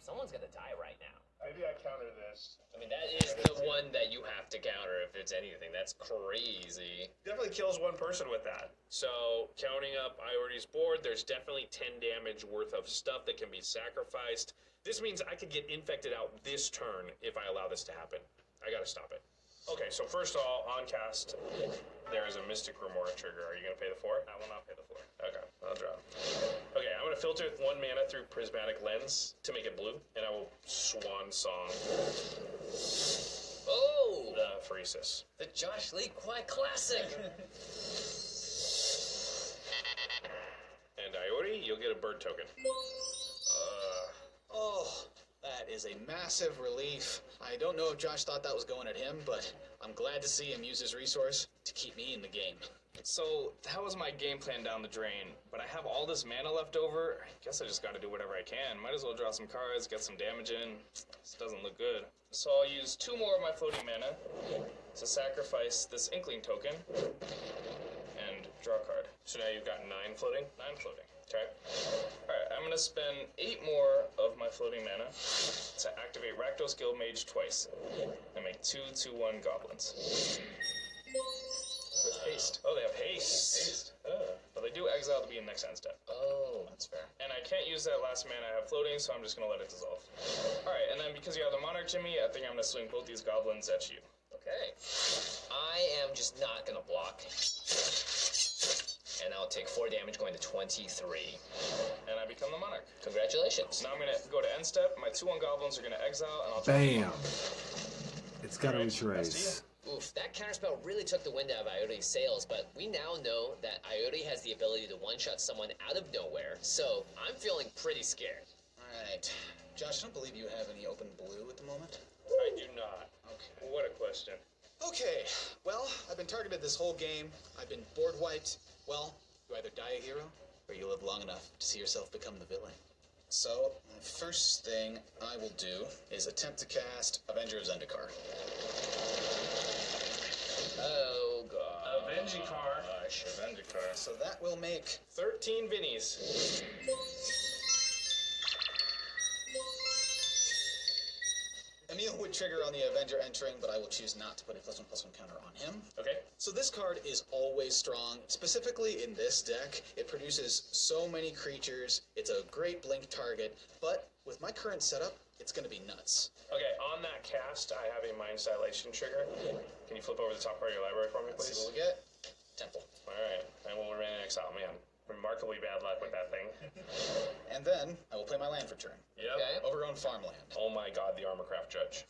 Someone's gonna die right now. Maybe I counter this. I mean, that is the one that you have to counter if it's anything. That's crazy. Definitely kills one person with that. So, counting up Iordi's board, there's definitely 10 damage worth of stuff that can be sacrificed. This means I could get infected out this turn if I allow this to happen. I gotta stop it. Okay, so first of all, on cast, there is a Mystic Remora trigger. Are you gonna pay the 4? I will not pay the 4. Okay, I'll drop. Okay, I'm gonna filter 1 mana through Prismatic Lens to make it blue, and I will Swan Song Oh! the Pheresis. The Josh Lee Quite Classic! And Iori, you'll get a bird token. Oh, that is a massive relief. I don't know if Josh thought that was going at him, but I'm glad to see him use his resource to keep me in the game. So, that was my game plan down the drain, but I have all this mana left over. I guess I just gotta do whatever I can. Might as well draw some cards, get some damage in. This doesn't look good. So I'll use 2 more of my floating mana to sacrifice this Inkling token and draw a card. So now you've got 9 floating? 9 floating. Okay. Alright, I'm gonna spend 8 more of my floating mana to activate Rakdos Guildmage twice and make 2 2/1 goblins. With haste. Oh, they have haste. But they do exile to be in next end step. Oh, that's fair. And I can't use that last mana I have floating, so I'm just gonna let it dissolve. Alright, and then because you have the Monarch Jimmy, I think I'm gonna swing both these goblins at you. Okay. I am just not gonna block. And I'll take 4 damage going to 23. And I become the Monarch. Congratulations. Now I'm gonna go to end step, my 2/1 goblins are gonna exile, and I'll Bam! It's got to Alright, retrace. that's Oof, that counterspell really took the wind out of Iodi's sails, but we now know that Iodi has the ability to one-shot someone out of nowhere, so I'm feeling pretty scared. Alright. Josh, I don't believe you have any open blue at the moment. I do not. Okay. What a question. Okay, well, I've been targeted this whole game. I've been board wiped. Well, you either die a hero, or you live long enough to see yourself become the villain. So, the first thing I will do is attempt to cast Avenger of Zendikar. Oh, God. Avengikar. Avengikar. So that will make 13 Vinnies. Emil would trigger on the Avenger entering, but I will choose not to put a +1/+1 counter on him. Okay. So this card is always strong. Specifically in this deck, it produces so many creatures. It's a great blink target, but with my current setup, it's going to be nuts. Okay, on that cast, I have a Mind Dilation trigger. Can you flip over the top part of your library for me, Let's see please? what we get. Temple. Alright, I will remain in exile, man. Remarkably bad luck with that thing. And then I will play my land for turn. Yep. Okay. Overgrown farmland. Oh my god, the Armorcraft Judge.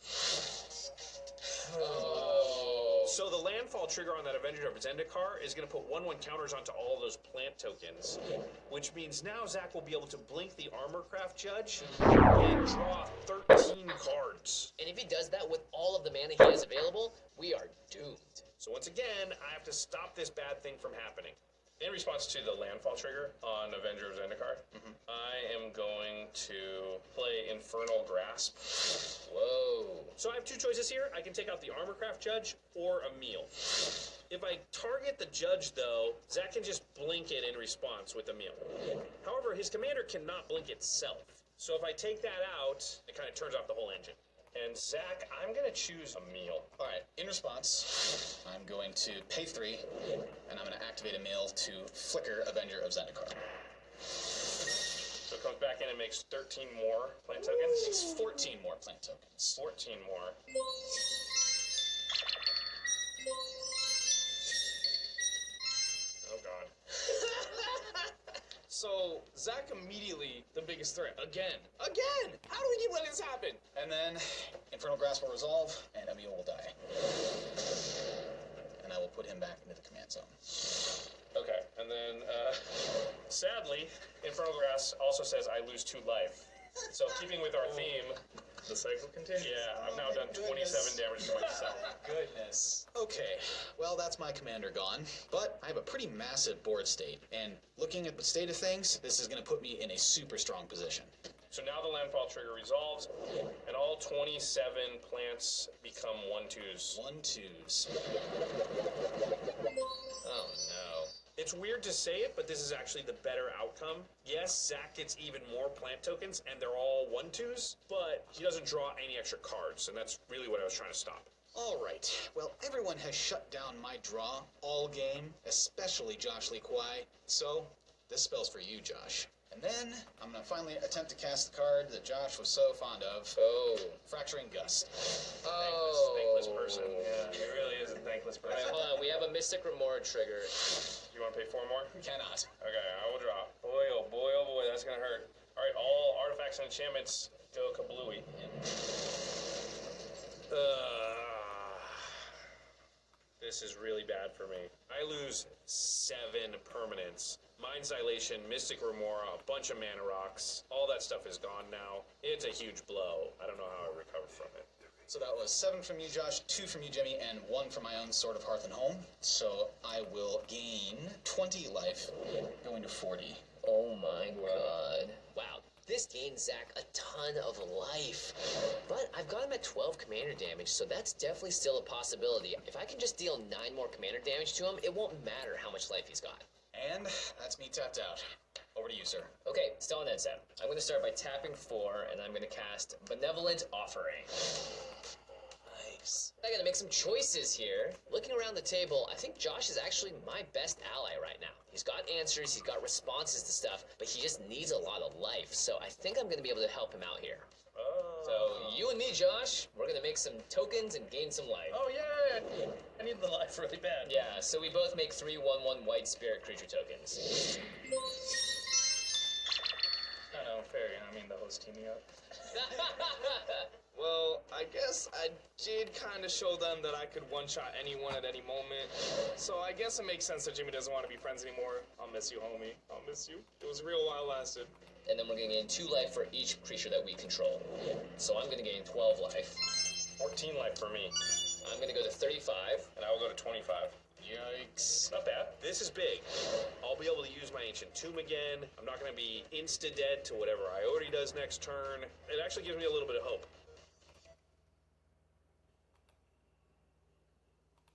Oh. So the landfall trigger on that Avenger of Zendikar is going to put 1/1 counters onto all those plant tokens, which means now Zach will be able to blink the Armorcraft Judge and draw 13 cards. And if he does that with all of the mana he has available, we are doomed. So once again, I have to stop this bad thing from happening. In response to the landfall trigger on Avenger of Zendikar, I am going to play Infernal Grasp. Whoa. So I have 2 choices here. I can take out the Armorcraft Judge or Emil. If I target the Judge, though, Zach can just blink it in response with Emil. However, his commander cannot blink itself. So if I take that out, it kind of turns off the whole engine. And Zach, I'm going to choose Emil. Alright, in response, I'm going to pay 3, and I'm going to activate Emil to flicker Avenger of Zendikar. So it comes back in and makes 13 more plant tokens. It's 14 more plant tokens. 14 more. Oh god. So Zach immediately the biggest threat again. Again! How do we keep letting this happen? And then Infernal Grasp will resolve, and Emil will die. And I will put him back into the command zone. Okay, and then sadly, Infernal Grass also says I lose 2 life. So keeping with our theme, The cycle continues. yeah, I've now done 27 damage to myself. Goodness. Okay, well, that's my commander gone. But I have a pretty massive board state, and looking at the state of things, this is going to put me in a super strong position. So now the landfall trigger resolves, and all 27 plants become 1/2s. 1/2s. Oh, no. It's weird to say it, but this is actually the better outcome. Yes, Zach gets even more plant tokens, and they're all 1/2s, but he doesn't draw any extra cards, and that's really what I was trying to stop. All right. Well, everyone has shut down my draw all game, especially Josh Lee Kwai. So, this spell's for you, Josh. And then, I'm going to finally attempt to cast the card that Josh was so fond of. Oh. Fracturing Gust. Thankless person. Yeah, he really is a thankless person. Alright, hold on. We have a Mystic Remora trigger. You want to pay 4 more? Cannot. Okay, I will draw. Boy, oh boy, that's gonna hurt. Alright, all artifacts and enchantments go kablooey. This is really bad for me. I lose 7 permanents. Mind's Dilation, Mystic Remora, a bunch of mana rocks. All that stuff is gone now. It's a huge blow. I don't know how I recover from it. So that was 7 from you, Josh, 2 from you, Jimmy, and 1 from my own Sword of Hearth and Home. So I will gain 20 life, going to 40. Oh my god. Wow. This gained Zach a ton of life. But I've got him at 12 commander damage, so that's definitely still a possibility. If I can just deal 9 more commander damage to him, it won't matter how much life he's got. And that's me tapped out. Over to you, sir. Okay, still on that set. I'm going to start by tapping 4, and I'm going to cast Benevolent Offering. Nice. I got to make some choices here. Looking around the table, I think Josh is actually my best ally right now. He's got answers, he's got responses to stuff, but he just needs a lot of life. So I think I'm going to be able to help him out here. So you and me, Josh, we're going to make some tokens and gain some life. Oh, yeah. I need the life really bad. Yeah, so we both make 3/1/1 white spirit creature tokens. Kind of unfair, you know what I mean? The host teaming up. Well, I guess I did kind of show them that I could one-shot anyone at any moment. So I guess it makes sense that Jimmy doesn't want to be friends anymore. I'll miss you, homie. I'll miss you. It was real while it lasted. And then we're going to gain 2 life for each creature that we control. So I'm going to gain 12 life. 14 life for me. I'm going to go to 35. And I will go to 25. Yikes. Not bad. This is big. I'll be able to use my Ancient Tomb again. I'm not going to be insta-dead to whatever Ioti does next turn. It actually gives me a little bit of hope.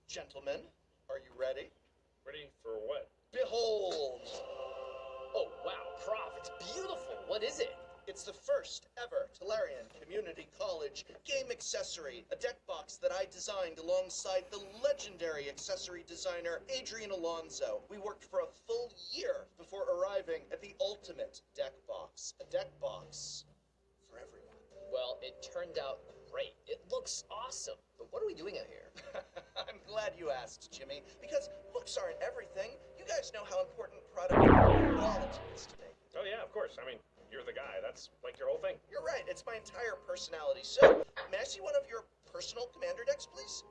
Gentlemen, are you ready? Ready for what? Behold! Oh, wow, Prof, it's beautiful. What is it? It's the first ever Tolarian Community College game accessory, a deck box that I designed alongside the legendary accessory designer Adrian Alonso. We worked for a full year before arriving at the ultimate deck box. A deck box for everyone. Well, it turned out great. It looks awesome. But what are we doing out here? I'm glad you asked, Jimmy, because looks aren't everything. You guys know how important product quality is to me. Oh, yeah, of course. I mean, you're the guy. That's like your whole thing. You're right, it's my entire personality. So, may I see one of your personal commander decks, please?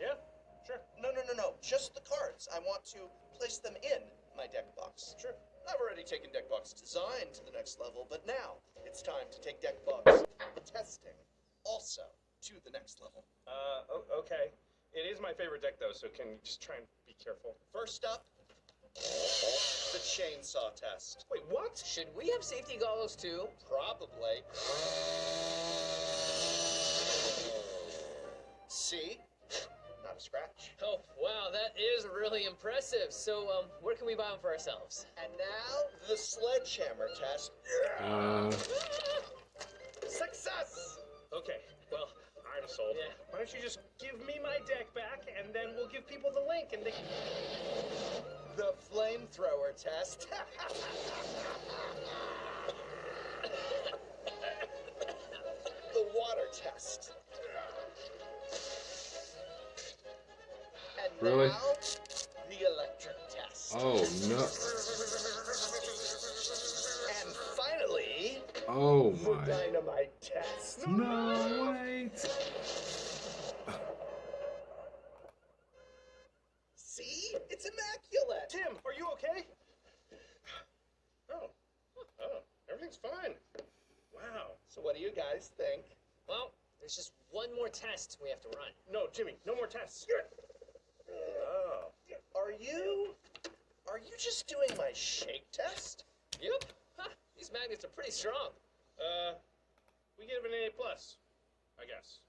Yeah, sure. No. Just the cards. I want to place them in my deck box. Sure. I've already taken deck box design to the next level, but now it's time to take deck box testing also to the next level. Okay. It is my favorite deck, though, so can you just try and be careful? First up, the chainsaw test. Wait, what? Should we have safety goggles too? Probably. See? Not a scratch. Oh, wow, that is really impressive. So, where can we buy them for ourselves? And now, the sledgehammer test. Success! Okay, well, I'm sold. Yeah. Why don't you just give me my deck back, and then we'll give people the link, and they can... The flamethrower test. The water test. And Really? now, the electric test. Oh no! And finally, Oh the my! dynamite test. No wait! See? It's immaculate. Tim, are you okay? Oh, everything's fine. Wow. So what do you guys think? Well, there's just one more test we have to run. No, Jimmy, no more tests. Oh. Are you just doing my shake test? Yep. Huh, these magnets are pretty strong. We give it an A+, I guess.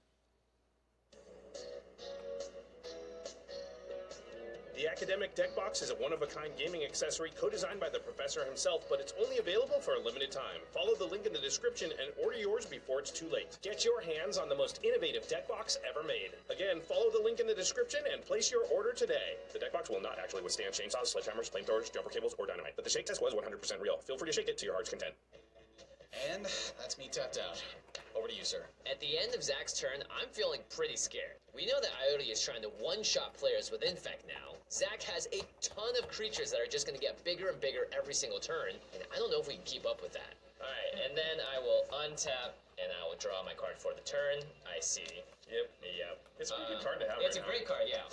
The academic deck box is a one-of-a-kind gaming accessory co-designed by the professor himself, but it's only available for a limited time. Follow the link in the description and order yours before it's too late. Get your hands on the most innovative deck box ever made. Again, follow the link in the description and place your order today. The deck box will not actually withstand chainsaws, sledgehammers, flamethrowers, jumper cables, or dynamite, but the shake test was 100% real. Feel free to shake it to your heart's content. And that's me tapped out. Over to you, sir. At the end of Zach's turn, I'm feeling pretty scared. We know that Ioti is trying to one-shot players with Infect now. Zach has a ton of creatures that are just going to get bigger and bigger every single turn, and I don't know if we can keep up with that. Alright, and then I will untap, and I will draw my card for the turn. I see. Yep. It's a pretty good card to have It's right a great card, yeah.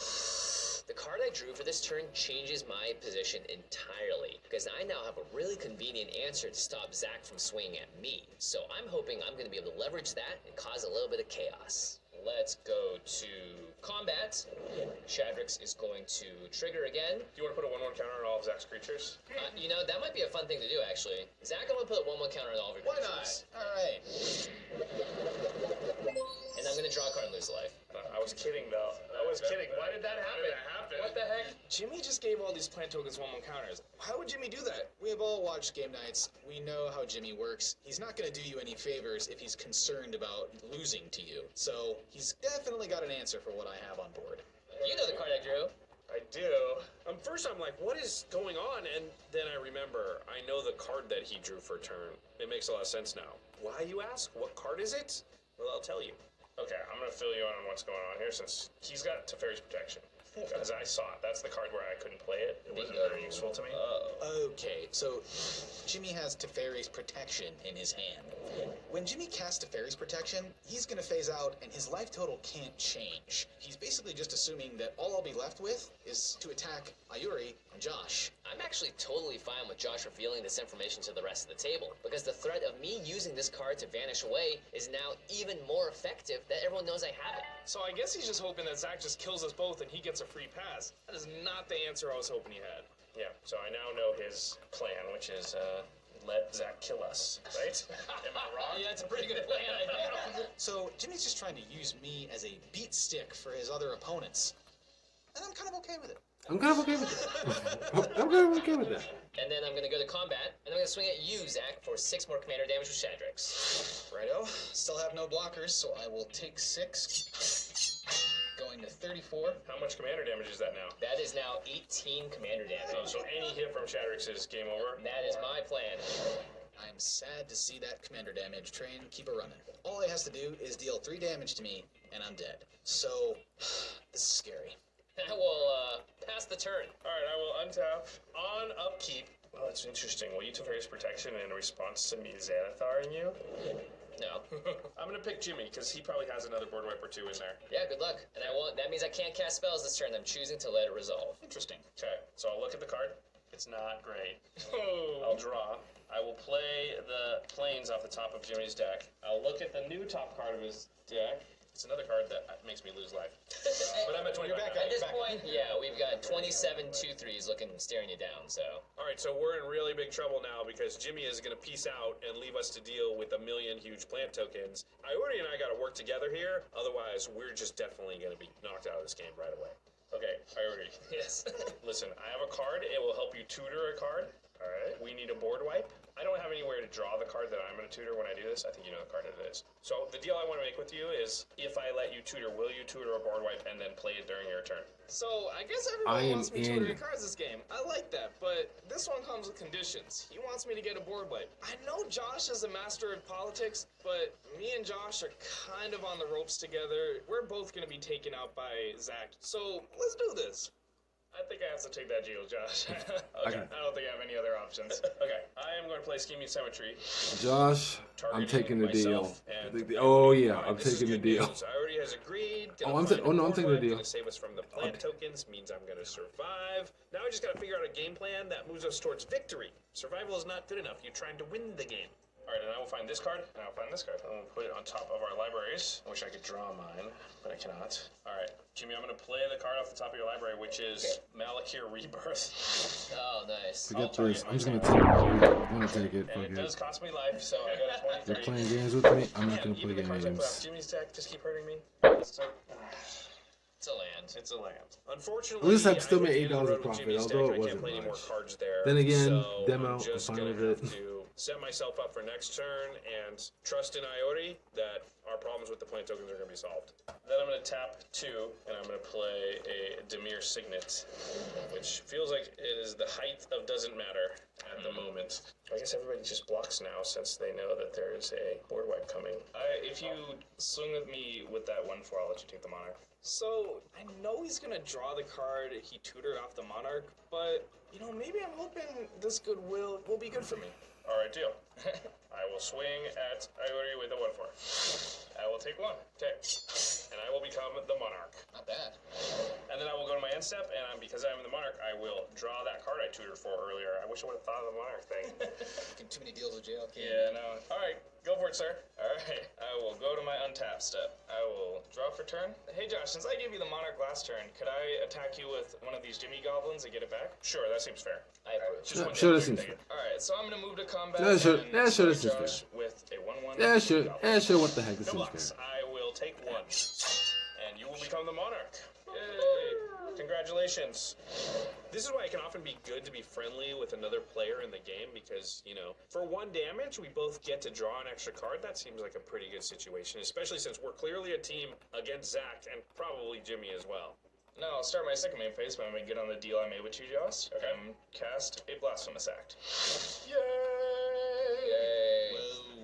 The card I drew for this turn changes my position entirely, because I now have a really convenient answer to stop Zach from swinging at me. So I'm hoping I'm going to be able to leverage that and cause a little bit of chaos. Let's go to combat. Shadrax is going to trigger again. Do you want to put a 1/1 counter on all of Zach's creatures? You know, that might be a fun thing to do, actually. Zach, I'm going to put a 1/1 counter on all of your Why creatures. not? All right. And I'm going to draw a card and lose a life. I was kidding, though. I was kidding. Why did that happen? What the heck? Jimmy just gave all these plant tokens 1/1 counters. Why would Jimmy do that? We have all watched game nights. We know how Jimmy works. He's not going to do you any favors if he's concerned about losing to you. So he's definitely got an answer for what I have on board. You know the card I drew. I do. First, I'm like, what is going on? And then I remember, I know the card that he drew for turn. It makes a lot of sense now. Why, you ask? What card is it? Well, I'll tell you. Okay, I'm going to fill you in on what's going on here since he's got Teferi's Protection. Because I saw it. That's the card where I couldn't play it. It wasn't very useful to me. Okay, so Jimmy has Teferi's Protection in his hand. When Jimmy casts Teferi's Protection, he's going to phase out and his life total can't change. He's basically just assuming that all I'll be left with is to attack Ayuri and Josh. I'm actually totally fine with Josh revealing this information to the rest of the table, because the threat of me using this card to vanish away is now even more effective that everyone knows I have it. So I guess he's just hoping that Zach just kills us both and he gets a free pass. That is not the answer I was hoping he had. Yeah, so I now know his plan, which is let Zach kill us, right? Am I wrong? Yeah, it's a pretty good plan, I think. So Jimmy's just trying to use me as a beat stick for his other opponents. And I'm kind of okay with it. I'm kind of okay with that. I'm kind of okay with that. And then I'm going to go to combat, and I'm going to swing at you, Zach, for 6 more commander damage with Shadrax. Righto. Still have no blockers, so I will take 6. Going to 34. How much commander damage is that now? That is now 18 commander damage. So any hit from Shadrax is game over? That is my plan. I'm sad to see that commander damage train keep a running. All he has to do is deal 3 damage to me, and I'm dead. So, this is scary. I will pass the turn. Alright, I will untap. On upkeep. Well, that's interesting. Will you Teferi's Protection in response to me Xanatharing you? No. I'm gonna pick Jimmy, because he probably has another board wipe or 2 in there. Yeah, good luck. And I won't. That means I can't cast spells this turn. I'm choosing to let it resolve. Interesting. Okay, so I'll look at the card. It's not great. Oh. I'll draw. I will play the planes off the top of Jimmy's deck. I'll look at the new top card of his deck. It's another card that makes me lose life. But I'm at 25 You're back now. At this point, yeah, we've got 27 2-3s looking, staring you down, so. Alright, so we're in really big trouble now because Jimmy is going to peace out and leave us to deal with a million huge plant tokens. Iori and I got to work together here, otherwise we're just definitely going to be knocked out of this game right away. Okay, Iori. Yes. Listen, I have a card. It will help you tutor a card. Alright. We need a board wipe. I don't have anywhere to draw the card that I'm going to tutor when I do this. I think you know the card it is. So the deal I want to make with you is, if I let you tutor, will you tutor a board wipe and then play it during your turn? So I guess I everyone am wants me in. tutoring cards this game. I like that, but this one comes with conditions. He wants me to get a board wipe. I know Josh is a master of politics, but me and Josh are kind of on the ropes together. We're both going to be taken out by Zach. So let's do this. I think I have to take that deal, Josh. Okay. I don't think I have any other options. Okay, I am going to play Scheming Symmetry. Josh, I'm Targeting taking the deal. myself and Oh yeah, Fine, I'm this is taking the good deal. news. I already has agreed. Oh, I'm taking the deal. Gonna save us from the plant tokens means I'm gonna survive. Now I just gotta figure out a game plan that moves us towards victory. Survival is not good enough. You're trying to win the game. All right, and I will find this card, and I will find this card. I'm gonna put it on top of our libraries. I wish I could draw mine, but I cannot. All right, Jimmy, I'm gonna play the card off the top of your library, which is Malakir Rebirth. Oh, nice. Forget target this. I'm just my gonna take it. I'm gonna take it. And Fuck it does it. cost me life, so I got a 23. You're playing games with me. I'm not Man, gonna play even the cards I put off games. Jimmy's deck just keep hurting me. So, It's a land. It's a land. Unfortunately, At least I've still I made hit the end of $8 the of road with profit, Jimmy's although deck. it I can't wasn't play any more much. cards there. Then again, so demo, I'm just I'm fine gonna with have it. to set myself up for next turn and trust in Iori that our problems with the plant tokens are going to be solved. Then I'm going to tap 2, and I'm going to play a Demir Signet, which feels like it is the height of doesn't matter at the moment. I guess everybody just blocks now since they know that there is a board wipe coming. If you swing with me with that 1-4, I'll let you take the Monarch. So, I know he's going to draw the card he tutored off the Monarch, but, you know, maybe I'm hoping this goodwill will be good for me. All right, deal. I will swing at Iori with a 1-4. I will take 1. Okay. And I will become the Monarch. Not bad. And then I will go to my end step, and because I'm the Monarch, I will draw that card I tutored for earlier. I wish I would have thought of the Monarch thing. Too many deals with JLK. Yeah, no. All right, go for it, sir. All right, I will go to my untap step. I will draw for turn. Hey, Josh, since I gave you the Monarch last turn, could I attack you with one of these Jimmy Goblins and get it back? Sure, that seems fair. I approve. Just one Sure, hit, that I can seems take it. All right, so I'm gonna move to combat. Yeah, sure. and Yeah, sure, this is Josh with a 1/1. Yeah, sure. Goblin. Yeah, sure. What the heck? This No seems blocks. fair. I will take 1, and you will become the Monarch. Yay! Congratulations. This is why it can often be good to be friendly with another player in the game because, you know, for 1 damage, we both get to draw an extra card. That seems like a pretty good situation, especially since we're clearly a team against Zach and probably Jimmy as well. Now, I'll start my second main phase when we get on the deal I made with you, Joss. Okay. Cast a Blasphemous Act. Yay! Yay.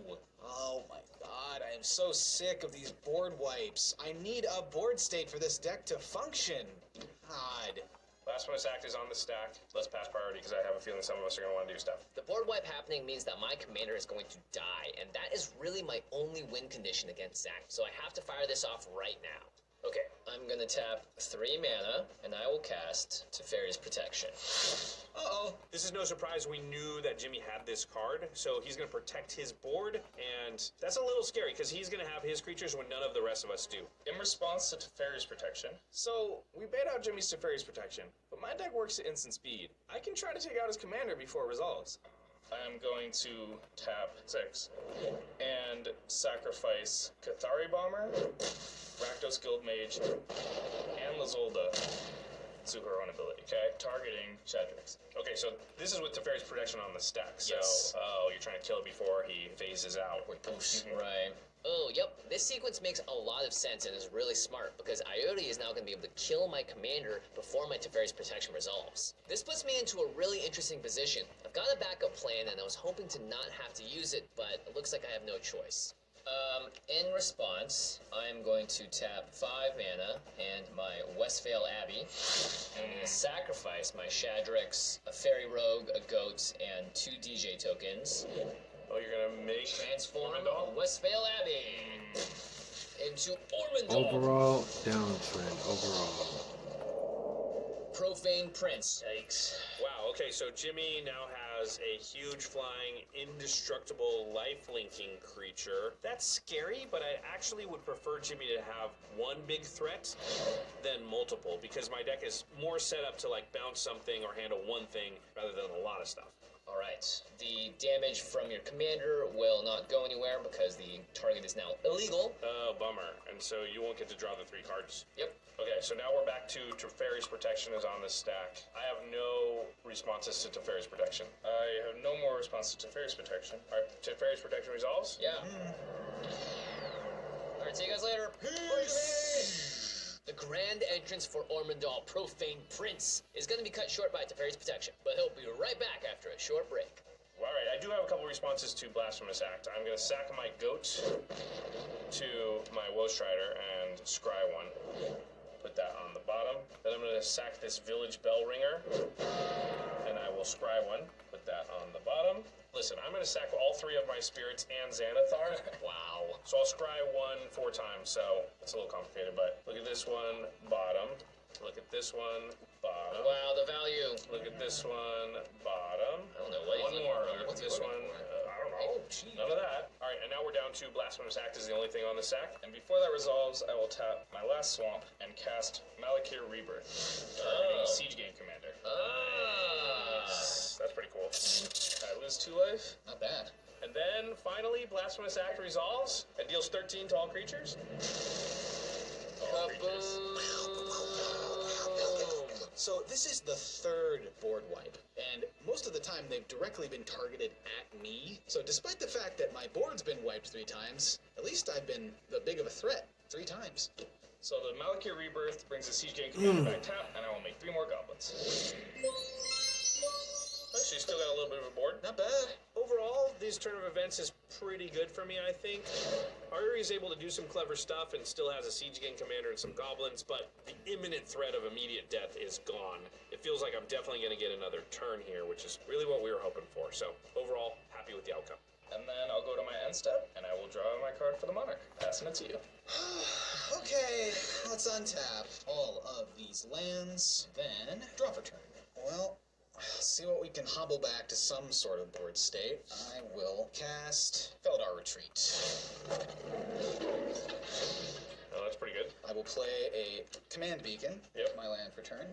Whoa. Oh my god, I am so sick of these board wipes. I need a board state for this deck to function. God. Blasphemous Act is on the stack. Let's pass priority because I have a feeling some of us are going to want to do stuff. The board wipe happening means that my commander is going to die, and that is really my only win condition against Zach, so I have to fire this off right now. Okay, I'm gonna tap 3 mana, and I will cast Teferi's Protection. Uh-oh. This is no surprise. We knew that Jimmy had this card, so he's going to protect his board, and that's a little scary because he's going to have his creatures when none of the rest of us do. In response to Teferi's Protection, so we bait out Jimmy's Teferi's Protection, but my deck works at instant speed. I can try to take out his commander before it resolves. I am going to tap 6 and sacrifice Cathari Bomber, Rakdos Guild Mage, and Lazolda to her own ability. Okay, targeting Shadrax. Okay, so this is with Teferi's Protection on the stack. So, Yes. oh, you're trying to kill it before he phases out. Right. Oh, yep. This sequence makes a lot of sense and is really smart because Ioti is now going to be able to kill my commander before my Teferi's Protection resolves. This puts me into a really interesting position. I've got a backup plan and I was hoping to not have to use it, but it looks like I have no choice. In response, I'm going to tap 5 mana and my Westphale Abbey. I'm going to sacrifice my Shadrax, a Fairy Rogue, a Goat, and 2 DJ tokens. Oh, you're gonna make Transform Ormondal? Westphale Abbey into Ormondal. Overall, downtrend. Overall. Profane Prince. Yikes. Wow, okay, so Jimmy now has a huge flying, indestructible, life-linking creature. That's scary, but I actually would prefer Jimmy to have one big threat than multiple, because my deck is more set up to, like, bounce something or handle one thing rather than a lot of stuff. Alright, the damage from your commander will not go anywhere because the target is now illegal. Oh, bummer. And so you won't get to draw the 3 cards. Yep. Okay, so now we're back to Teferi's Protection is on the stack. I have no responses to Teferi's Protection. I have no more responses to Teferi's Protection. Alright, Teferi's Protection resolves? Yeah. Alright, see you guys later. Peace! The grand entrance for Ormondal, Profane Prince, is going to be cut short by Teferi's Protection, but he'll be right back after a short break. Alright, I do have a couple responses to Blasphemous Act. I'm going to sack my Goat to my Woestrider and scry 1. Put that on the bottom. Then I'm going to sack this Village Bell Ringer, and I will scry 1. Put that on the bottom. Listen, I'm going to sack all 3 of my spirits and Xanathar. Wow. So I'll scry 1 4 times, so it's a little complicated, but look at this one, bottom. Look at this one, bottom. Wow, the value. Look at this one, bottom. I don't know what One he's more. looking for. Look at What's he this looking one. for? I don't know. Oh, gee. None of that. All right, and now we're down to Blasphemous Act is the only thing on the sack. And before that resolves, I will tap my last swamp and cast Malakir Rebirth, targeting Siege Game Commander. Ah. That's pretty cool. I lose 2 life. Not bad. And then finally, Blasphemous Act resolves and deals 13 to all creatures. All creatures. Kaboom. So this is the third board wipe, and most of the time they've directly been targeted at me. So despite the fact that my board's been wiped 3 times, at least I've been the big of a threat 3 times. So the Malakir Rebirth brings the Siege Gang Commander back tap, and I will make 3 more goblins. Actually, still got a little bit of a board. Not bad. Overall, this turn of events is pretty good for me, I think. Ari is able to do some clever stuff and still has a Siege Gang Commander and some goblins, but the imminent threat of immediate death is gone. It feels like I'm definitely going to get another turn here, which is really what we were hoping for. So, overall, happy with the outcome. And then I'll go to my end step, and I will draw my card for the Monarch. Passing it to you. Okay, let's untap all of these lands, then draw for turn. Well, see what we can hobble back to some sort of board state. I will cast Feldar Retreat. Oh, that's pretty good. I will play a Command Beacon, Yep. my land for turn,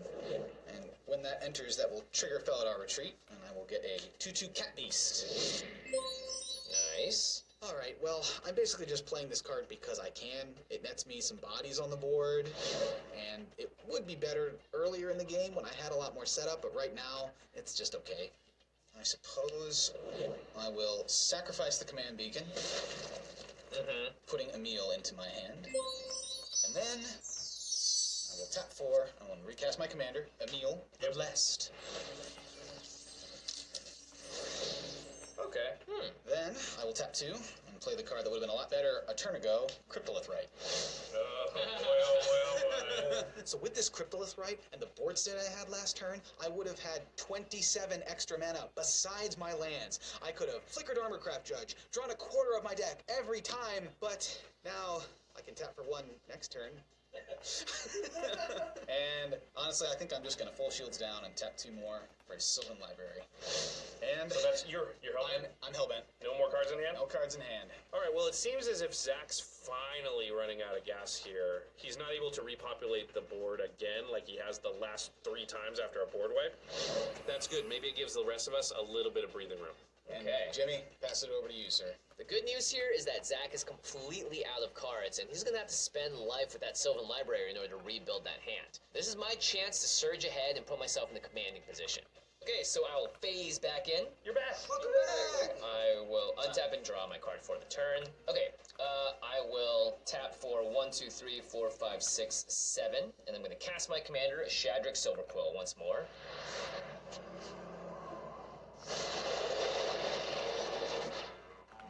and when that enters, that will trigger Feldar Retreat, and I will get a 2/2 Cat Beast. Nice. Alright, well, I'm basically just playing this card because I can. It nets me some bodies on the board, and it would be better earlier in the game when I had a lot more setup, but right now, it's just okay. I suppose I will sacrifice the Command Beacon, putting Emil into my hand, and then I will tap 4, I will recast my commander, Emil, the Blessed. Okay. Then I will tap 2 and play the card that would have been a lot better a turn ago, Cryptolith Rite. So with this Cryptolith Rite and the board state I had last turn, I would have had 27 extra mana besides my lands. I could have flickered Armorcraft Judge, drawn a quarter of my deck every time, but now I can tap for 1 next turn. And honestly, I think I'm just gonna full shields down and tap 2 more for a Sylvan Library. And So that's your hellbent? I'm hellbent. No more cards in hand? No cards in hand. All right, well, it seems as if Zach's finally running out of gas here. He's not able to repopulate the board again like he has the last 3 times after a board wipe. That's good. Maybe it gives the rest of us a little bit of breathing room. And Okay. Jimmy, pass it over to you, sir. The good news here is that Zach is completely out of cards, and he's gonna have to spend life with that Sylvan Library in order to rebuild that hand. This is my chance to surge ahead and put myself in the commanding position. Okay, so I will phase back in. You're back. Welcome back! I will untap and draw my card for the turn. Okay, I will tap for 1, 2, 3, 4, 5, 6, 7, and I'm gonna cast my commander, Shadrick Silverquill, once more.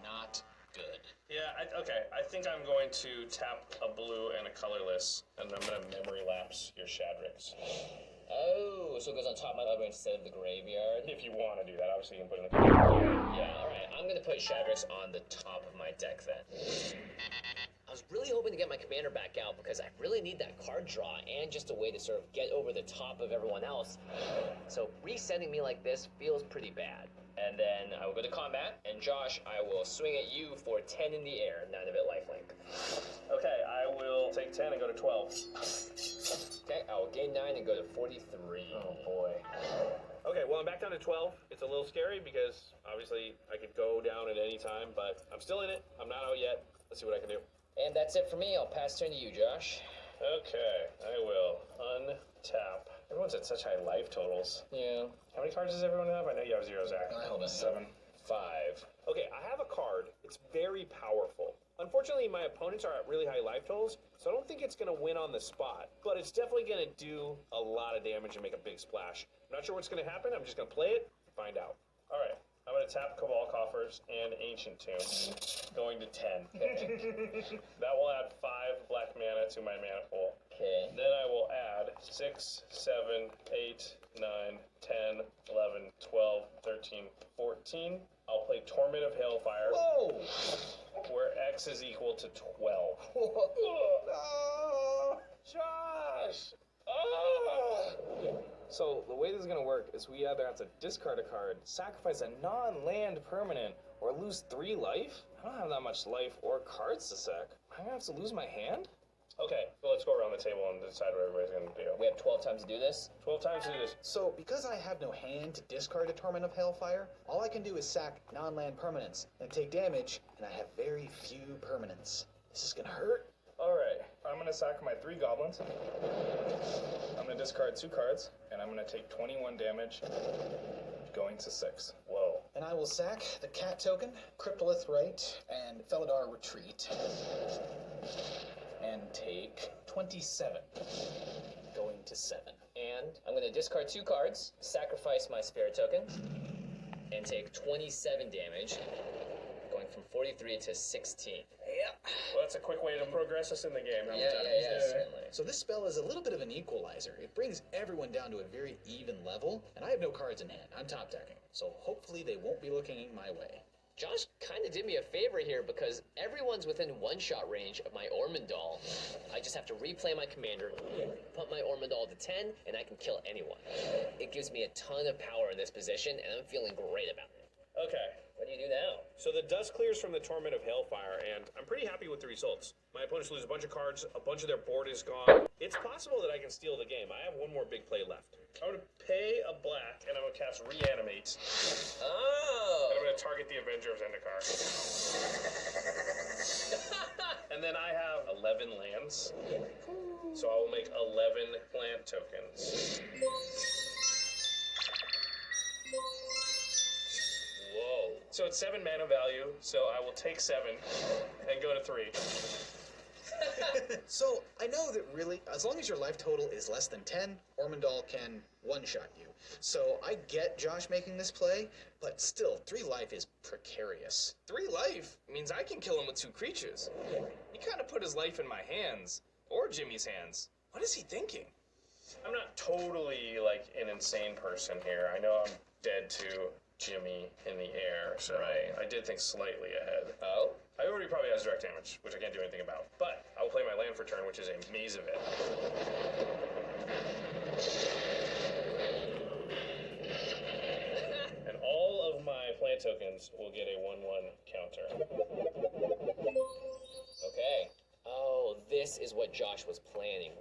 Not good. Yeah, okay. I think I'm going to tap a blue and a colorless, and I'm going to memory lapse your Shadricks. Oh, so it goes on top of my library instead of the graveyard? If you want to do that, obviously you can put it in the graveyard. Yeah, alright. I'm gonna put Shadrix on the top of my deck then. I was really hoping to get my commander back out because I really need that card draw and just a way to sort of get over the top of everyone else. So resetting me like this feels pretty bad. And then I will go to combat, and Josh, I will swing at you for 10 in the air, 9 of it lifelink. Okay, I will take 10 and go to 12. Okay, I will gain 9 and go to 43. Oh boy. Okay, well I'm back down to 12. It's a little scary because obviously I could go down at any time, but I'm still in it. I'm not out yet. Let's see what I can do. And that's it for me. I'll pass turn to you, Josh. Okay, I will untap. Everyone's at such high life totals. Yeah. How many cards does everyone have? I know you have 0, Zach. I hold it. 7. 5. Okay, I have a card. It's very powerful. Unfortunately, my opponents are at really high life totals, so I don't think it's going to win on the spot. But it's definitely going to do a lot of damage and make a big splash. I'm not sure what's going to happen. I'm just going to play it and find out. All right, I'm going to tap Cabal Coffers and Ancient Tomb, going to 10. That will add 5 black mana to my mana pool. Okay. Then I will add 6, 7, 8, 9, 10, 11, 12, 13, 14. I'll play Torment of Hailfire, Whoa! where X is equal to 12. Oh, Josh! Oh! So the way this is going to work is we either have to discard a card, sacrifice a non-land permanent, or lose 3 life? I don't have that much life or cards to sack. I'm going to have to lose my hand? Okay, so let's go around the table and decide what everybody's going to do. We have 12 times to do this. 12 times to do this. So, because I have no hand to discard a Torment of Hailfire, all I can do is sack non-land permanents and take damage, and I have very few permanents. This is gonna hurt. All right. I'm gonna sack my 3 goblins. I'm gonna discard 2 cards, and I'm gonna take 21 damage, going to 6. Whoa. And I will sack the cat token, Cryptolith Right, and Felidar Retreat. And take 27, going to 7. And I'm going to discard 2 cards, sacrifice my spirit token, and take 27 damage, going from 43 to 16. Well, that's a quick way to progress us in the game. Yeah, certainly. So this spell is a little bit of an equalizer. It brings everyone down to a very even level, and I have no cards in hand. I'm top decking, so hopefully they won't be looking my way. Josh kind of did me a favor here because everyone's within one-shot range of my Ormondal. I just have to replay my commander, put my Ormondal to 10, and I can kill anyone. It gives me a ton of power in this position, and I'm feeling great about it. Okay. What do you do now? So the dust clears from the Torment of Hellfire, and I'm pretty happy with the results. My opponents lose a bunch of cards, a bunch of their board is gone. It's possible that I can steal the game. I have one more big play left. I'm going to pay a black, and I'm going to cast Reanimate. Oh! And I'm going to target the Avenger of Zendikar. And then I have 11 lands, so I will make 11 plant tokens. Whoa. So it's 7 mana value, so I will take 7 and go to 3. So I know that really, as long as your life total is less than 10, Ormondal can one-shot you. So I get Josh making this play, but still, 3 life is precarious. 3 life means I can kill him with 2 creatures. He kind of put his life in my hands, or Jimmy's hands. What is he thinking? I'm not totally, like, an insane person here. I know I'm dead to Jimmy in the air, so I did think slightly ahead. Oh? I already probably has direct damage, which I can't do anything about. But I will play my land for turn, which is a Maze of It. And all of my plant tokens will get a 1/1 counter. Okay. Oh, this is what Josh was planning.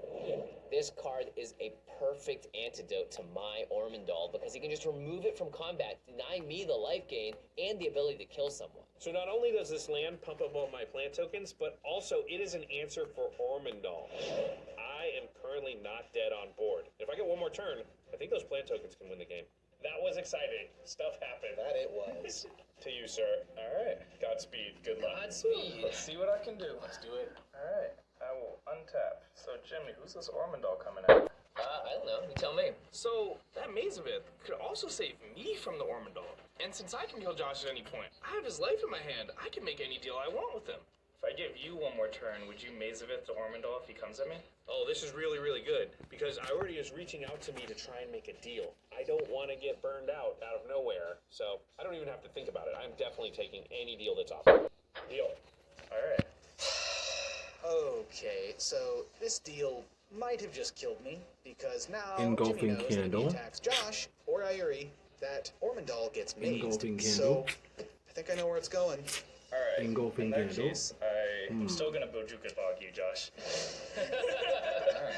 This card is a perfect antidote to my Ormondal because he can just remove it from combat, denying me the life gain and the ability to kill someone. So not only does this land pump up all my plant tokens, but also it is an answer for Ormondal. I am currently not dead on board. If I get one more turn, I think those plant tokens can win the game. That was exciting. Stuff happened. That it was. To you, sir. All right. Godspeed. Good luck. Godspeed. Let's see what I can do. Let's do it. All right, I will untap. So Jimmy, who's this Ormondal coming at? I don't know. You tell me. So that Maze of It could also save me from the Ormondal. And since I can kill Josh at any point, I have his life in my hand. I can make any deal I want with him. If I give you one more turn, would you Maze of It to Ormondal if he comes at me? Oh, this is really, really good because Iordi is reaching out to me to try and make a deal. I don't want to get burned out of nowhere, so I don't even have to think about it. I'm definitely taking any deal that's offered. Deal. All right. Okay, so this deal might have just killed me, because now Engulfing Jimmy knows that if candle. he attacks Josh or Iuri, that Ormondal gets mazed. Engulfing So, candle. I think I know where it's going. All right. Engulfing In that candle. case, I'm still gonna Bojuka Bog you, Josh.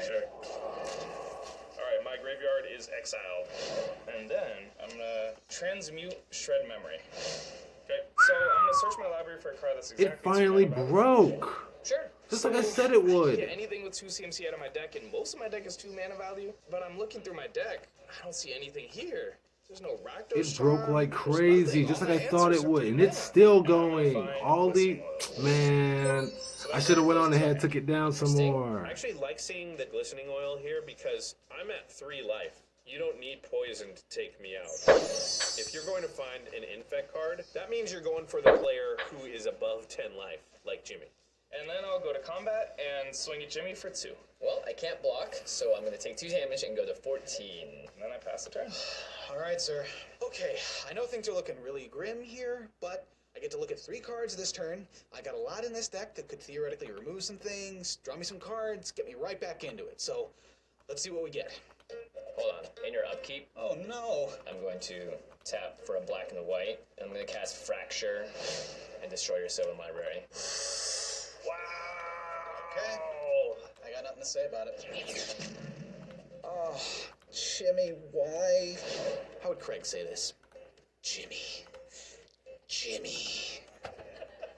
Sure. All right, my graveyard is exiled, And then I'm gonna transmute Shred Memory. Okay, so I'm gonna search my library for a card that's exactly It finally two mana value. broke. Sure. Just like I said it would. Get anything with 2 CMC out of my deck, and most of my deck is 2 mana value. But I'm looking through my deck, I don't see anything here. There's no Rakdos It broke Charm, like there's crazy, nothing. just All like my I thought answers it are would, 3 and mana. it's still I'm gonna going. find All the Glistening Oil. man, I should have went on ahead, took it down some more. I actually like seeing the glistening oil here because I'm at 3 life. You don't need poison to take me out. If you're going to find an infect card, that means you're going for the player who is above 10 life, like Jimmy. And then I'll go to combat and swing at Jimmy for 2. Well, I can't block, so I'm going to take 2 damage and go to 14. And then I pass the turn. All right, sir. Okay, I know things are looking really grim here, but I get to look at 3 cards this turn. I got a lot in this deck that could theoretically remove some things, draw me some cards, get me right back into it. So, let's see what we get. Hold on. In your upkeep, Oh no! I'm going to tap for a black and a white. And I'm going to cast Fracture and destroy your Sylvan Library. Wow! Okay. I got nothing to say about it. Oh, Jimmy, why? How would Craig say this? Jimmy. Jimmy.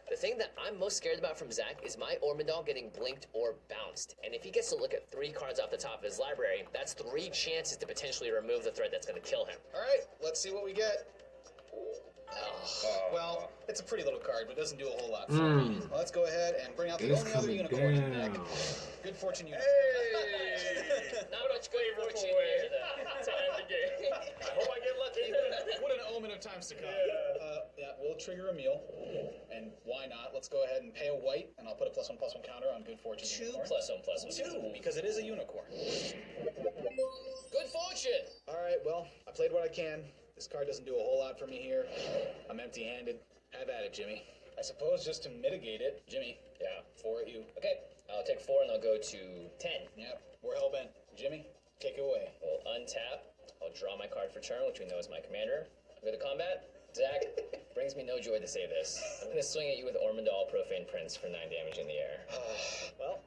The thing that I'm most scared about from Zach is my Ormondal getting blinked or bounced. And if he gets to look at 3 cards off the top of his library, that's 3 chances to potentially remove the threat that's going to kill him. All right, let's see what we get. Well, it's a pretty little card, but it doesn't do a whole lot for me. Well, let's go ahead and bring out the It's only other coming unicorn in the deck. down. Good fortune unicorn. Not much good fortune here, though. Time the game. I hope I get lucky. What an omen of times to come. Yeah, we'll trigger a meal. And why not? Let's go ahead and pay a white, and I'll put a +1/+1 counter on good fortune 2 unicorn. +1/+1. 2, because it is a unicorn. Good fortune! All right, well, I played what I can. This card doesn't do a whole lot for me here. I'm empty-handed. Have at it, Jimmy. I suppose just to mitigate it, Jimmy. Yeah, 4 at you. Okay, I'll take 4 and I'll go to 10. Yep, we're hellbent. Jimmy, take it away. We'll untap. I'll draw my card for turn, which we know is my commander. I'll go to combat. Zach, brings me no joy to say this. I'm going to swing at you with Ormondal Profane Prince for 9 damage in the air. Well,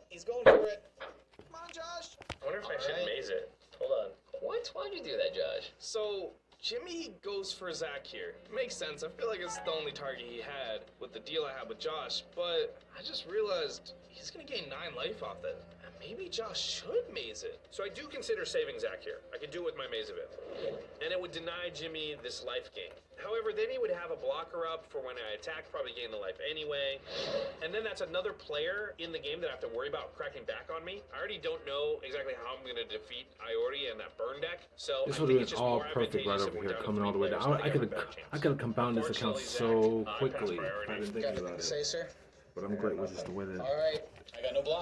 he's going for it. Come on, Josh. I wonder if I should maze it. Hold on. What? Why'd you do that, Josh? So, Jimmy goes for Zach here. Makes sense. I feel like it's the only target he had with the deal I had with Josh, but I just realized he's gonna gain 9 life off it. And maybe Josh should maze it. So I do consider saving Zach here. I could do it with my Maze of It. And it would deny Jimmy this life gain. However, then he would have a blocker up for when I attack, probably gain the life anyway. And then that's another player in the game that I have to worry about cracking back on me. I already don't know exactly how I'm going to defeat Iori and that burn deck. So This I would think have it's been just all more perfect right advantageous over if we're here, down to coming 3 all the way players. down. I think I could have compounded this account so Unfortunately, Zach, quickly I passed if I didn't think Got about anything to it. say, sir? But I'm great with just the way that. All right, I got no block.